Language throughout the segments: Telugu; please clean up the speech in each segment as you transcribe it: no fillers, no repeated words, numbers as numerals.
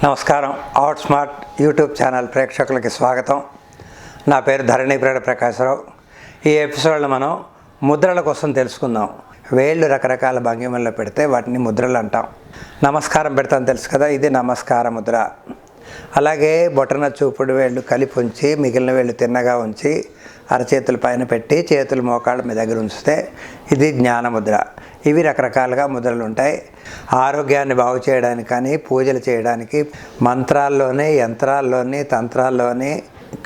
నమస్కారం. అవుట్స్మార్ట్ యూట్యూబ్ ఛానల్ ప్రేక్షకులకి స్వాగతం. నా పేరు ధరణిప్రగడ ప్రకాశరావు. ఈ ఎపిసోడ్లో మనం ముద్రల కోసం తెలుసుకుందాం. వేళ్ళు రకరకాల భంగిమల్లో పెడితే వాటిని ముద్రలు అంటాం. నమస్కారం పెడతాం తెలుసు కదా, ఇది నమస్కార ముద్ర. అలాగే బొటన చూపుడు వేళ్ళు కలిపి ఉంచి మిగిలిన వేళ్ళు తిన్నగా ఉంచి అరచేతుల పైన పెట్టి చేతులు మోకాళ్ళ మీ దగ్గర ఉంచితే ఇది జ్ఞాన ముద్ర. ఇవి రకరకాలుగా ముద్రలు ఉంటాయి. ఆరోగ్యాన్ని బాగు చేయడానికి కానీ, పూజలు చేయడానికి, మంత్రాల్లోని, యంత్రాల్లోని, తంత్రాల్లోని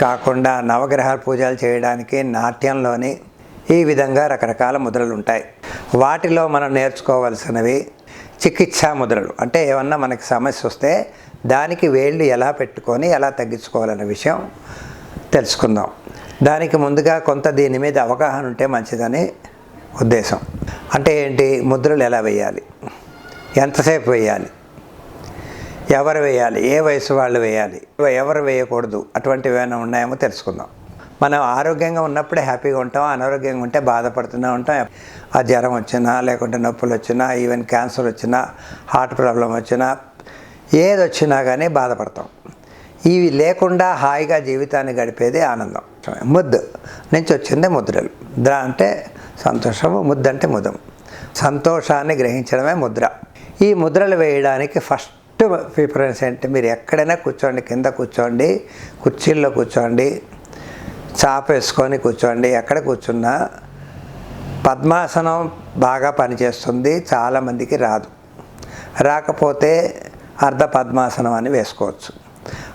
కాకుండా నవగ్రహ పూజలు చేయడానికి, నాట్యంలోని ఈ విధంగా రకరకాల ముద్రలు ఉంటాయి. వాటిలో మనం నేర్చుకోవాల్సినవి చికిత్సా ముద్రలు. అంటే ఏమన్నా మనకి సమస్య వస్తే దానికి వేళ్ళు ఎలా పెట్టుకొని ఎలా తగ్గించుకోవాలనే విషయం తెలుసుకుందాం. దానికి ముందుగా కొంత దీని మీద అవగాహన ఉంటే మంచిదని ఉద్దేశం. అంటే ఏంటి, ముద్రలు ఎలా వేయాలి, ఎంతసేపు వేయాలి, ఎవరు వేయాలి, ఏ వయసు వాళ్ళు వేయాలి, ఎవరు వేయకూడదు, అటువంటివి ఏమైనా ఉన్నాయేమో తెలుసుకుందాం. మనం ఆరోగ్యంగా ఉన్నప్పుడే హ్యాపీగా ఉంటాం, అనారోగ్యంగా ఉంటే బాధపడుతూనే ఉంటాం. ఆ జ్వరం వచ్చినా, లేకుంటే నొప్పులు వచ్చినా, ఈవెన్ క్యాన్సర్ వచ్చినా, హార్ట్ ప్రాబ్లం వచ్చినా, ఏది వచ్చినా కానీ బాధపడతాం. ఇవి లేకుండా హాయిగా జీవితాన్ని గడిపేది ఆనందం. ముద్దు నుంచి వచ్చిందే ముద్రలు. ద్ర అంటే సంతోషము, ముద్దు అంటే ముదం. సంతోషాన్ని గ్రహించడమే ముద్ర. ఈ ముద్రలు వేయడానికి ఫస్ట్ ప్రిఫరెన్స్ ఏంటి, మీరు ఎక్కడైనా కూర్చోండి, కింద కూర్చోండి, కుర్చీల్లో కూర్చోండి, చాప వేసుకొని కూర్చోండి. ఎక్కడ కూర్చున్నా పద్మాసనం బాగా పనిచేస్తుంది. చాలామందికి రాదు. రాకపోతే అర్ధ పద్మాసనం అని వేసుకోవచ్చు.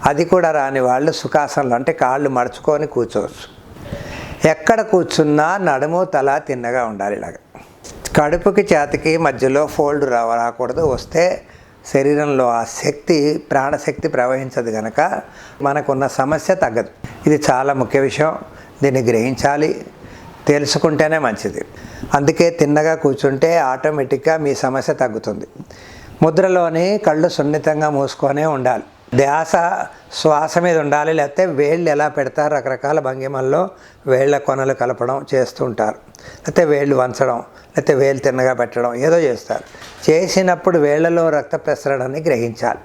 అది కూడా రాని వాళ్ళు సుఖాసనంలో అంటే కాళ్ళు మడుచుకొని కూర్చోవచ్చు. ఎక్కడ కూర్చున్నా నడుము తల తిన్నగా ఉండాలి. ఇలాగా కడుపుకి ఛాతీకి మధ్యలో ఫోల్డ్ రాకూడదు. వస్తే శరీరంలో ఆ శక్తి, ప్రాణశక్తి ప్రవహించదు కనుక మనకున్న సమస్య తగ్గదు. ఇది చాలా ముఖ్య విషయం. దీన్ని గ్రహించాలి, తెలుసుకుంటేనే మంచిది. అందుకే తిన్నగా కూర్చుంటే ఆటోమేటిక్గా మీ సమస్య తగ్గుతుంది. ముద్రలోని కళ్ళు సున్నితంగా మూసుకొనే ఉండాలి. ధ్యాస శ్వాస మీద ఉండాలి. లేకపోతే వేళ్ళు ఎలా పెడతారు, రకరకాల భంగిమల్లో వేళ్ల కొనలు కలపడం చేస్తూ ఉంటారు. లేకపోతే వేళ్ళు వంచడం, లేకపోతే వేలు తిన్నగా పెట్టడం, ఏదో చేస్తారు. చేసినప్పుడు వేళ్లలో రక్త ప్రసరణని గ్రహించాలి.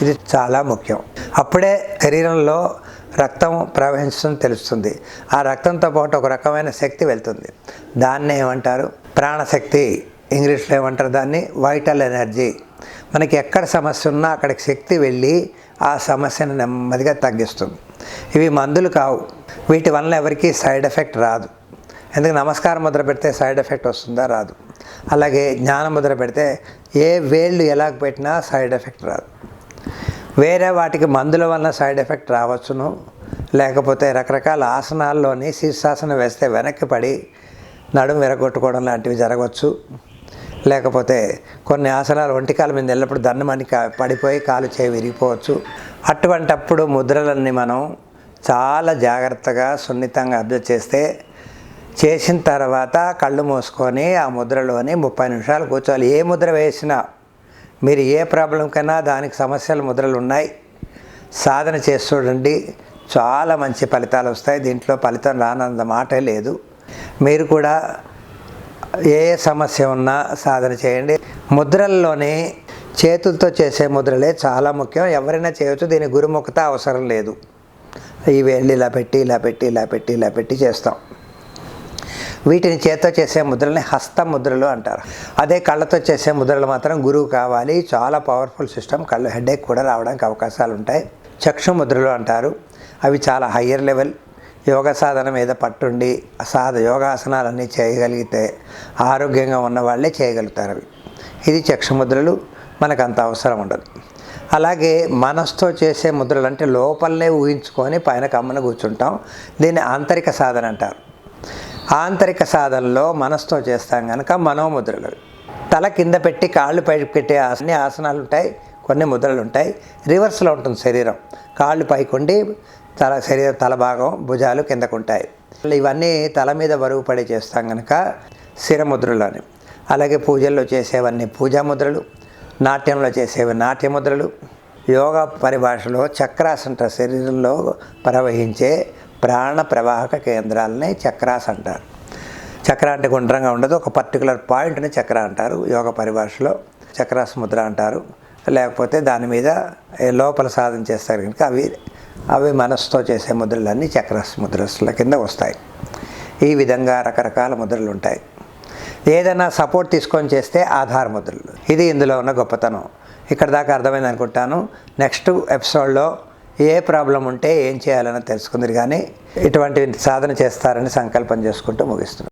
ఇది చాలా ముఖ్యం. అప్పుడే శరీరంలో రక్తం ప్రవహించడం తెలుస్తుంది. ఆ రక్తంతో పాటు ఒక రకమైన శక్తి వెళ్తుంది. దాన్ని ఏమంటారు, ప్రాణశక్తి. ఇంగ్లీష్లో ఏమంటారు దాన్ని, వైటల్ ఎనర్జీ. మనకి ఎక్కడ సమస్య ఉన్నా అక్కడికి శక్తి వెళ్ళి ఆ సమస్యను నెమ్మదిగా తగ్గిస్తుంది. ఇవి మందులు కావు. వీటి వలన ఎవరికి సైడ్ ఎఫెక్ట్ రాదు. ఎందుకు నమస్కార ముద్ర పెడితే సైడ్ ఎఫెక్ట్ వస్తుందా? రాదు. అలాగే జ్ఞాన ముద్ర పెడితే ఏ వేళ్ళు ఎలా పెట్టినా సైడ్ ఎఫెక్ట్ రాదు. వేరే వాటికి మందుల వలన సైడ్ ఎఫెక్ట్ రావచ్చును. లేకపోతే రకరకాల ఆసనాల్లోని శీర్షాసనం వేస్తే వెనక్కి పడి నడుము విరగొట్టుకోవడం లాంటివి జరగవచ్చు. లేకపోతే కొన్ని ఆసనాలు ఒంటికాల మీద వెళ్ళినప్పుడు దన్నమని పడిపోయి కాలు చేయి విరిగిపోవచ్చు. అటువంటప్పుడు ముద్రలన్నీ మనం చాలా జాగ్రత్తగా సున్నితంగా అబ్జర్వ్ చేస్తే, చేసిన తర్వాత కళ్ళు మూసుకొని ఆ ముద్రలోని 30 నిమిషాలు కూర్చోవాలి. ఏ ముద్ర వేసినా, మీరు ఏ ప్రాబ్లంకైనా దానికి సమస్యల ముద్రలు ఉన్నాయి. సాధన చేసి చూడండి, చాలా మంచి ఫలితాలు వస్తాయి. దీంట్లో ఫలితం రానంత మాటే లేదు. మీరు కూడా ఏ సమస్య ఉన్నా సాధన చేయండి. ముద్రల్లోనే చేతులతో చేసే ముద్రలే చాలా ముఖ్యం. ఎవరైనా చేయవచ్చు. దీని గురుముఖత అవసరం లేదు. ఈ వేళ్ళు ఇలా పెట్టి ఇలా పెట్టి ఇలా పెట్టి ఇలా పెట్టి చేస్తాం. వీటిని చేత్తో చేసే ముద్రల్ని హస్త ముద్రలు అంటారు. అదే కళ్ళతో చేసే ముద్రలు మాత్రం గురువు కావాలి. చాలా పవర్ఫుల్ సిస్టమ్. కళ్ళు హెడేక్ కూడా రావడానికి అవకాశాలు ఉంటాయి. చక్షు ముద్రలు అంటారు. అవి చాలా హయ్యర్ లెవెల్. యోగ సాధన మీద పట్టుండి యోగాసనాలన్నీ చేయగలిగితే ఆరోగ్యంగా ఉన్న వాళ్ళే చేయగలుగుతారు అవి. ఇది చక్షుముద్రలు. మనకు అంత అవసరం ఉండదు. అలాగే మనసుతో చేసే ముద్రలు అంటే లోపలనే ఊహించుకొని పైన కమ్మన కూర్చుంటాం. దీన్ని ఆంతరిక సాధన అంటారు. ఆంతరిక సాధనలో మనసుతో చేస్తాం కనుక మనోముద్రలు. తల కింద పెట్టి కాళ్ళు పైకి పెట్టే అన్ని ఆసనాలు ఉంటాయి. కొన్ని ముద్రలు ఉంటాయి. రివర్స్లో ఉంటుంది శరీరం. కాళ్ళు పైకుండి శరీరం తల భాగం, భుజాలు కిందకు ఉంటాయి. ఇవన్నీ తల మీద బరువు పడి చేస్తాం కనుక శిరముద్రలు అని. అలాగే పూజల్లో చేసేవన్నీ పూజా ముద్రలు, నాట్యంలో చేసేవి నాట్య ముద్రలు. యోగా పరిభాషలో చక్రాస్ అంటారు. శరీరంలో ప్రవహించే ప్రాణ ప్రవాహక కేంద్రాలని చక్రాస్ అంటారు. చక్ర అంటే గుండ్రంగా ఉండదు, ఒక పర్టికులర్ పాయింట్ని చక్ర అంటారు యోగ పరిభాషలో. చక్రాస్ ముద్ర అంటారు. లేకపోతే దాని మీద లోపల సాధన చేస్తారు కనుక అవి మనసుతో చేసే ముద్రలన్నీ చక్రస్ ముద్రల కింద వస్తాయి. ఈ విధంగా రకరకాల ముద్రలు ఉంటాయి. ఏదైనా సపోర్ట్ తీసుకొని చేస్తే ఆధార ముద్రలు. ఇది ఇందులో ఉన్న గొప్పతనం. ఇక్కడ దాకా అర్థమైంది అనుకుంటాను. నెక్స్ట్ ఎపిసోడ్లో ఏ ప్రాబ్లం ఉంటే ఏం చేయాలని తెలుసుకుందరు, కానీ ఇటువంటి సాధన చేస్తారని సంకల్పం చేసుకుంటూ ముగిస్తున్నాను.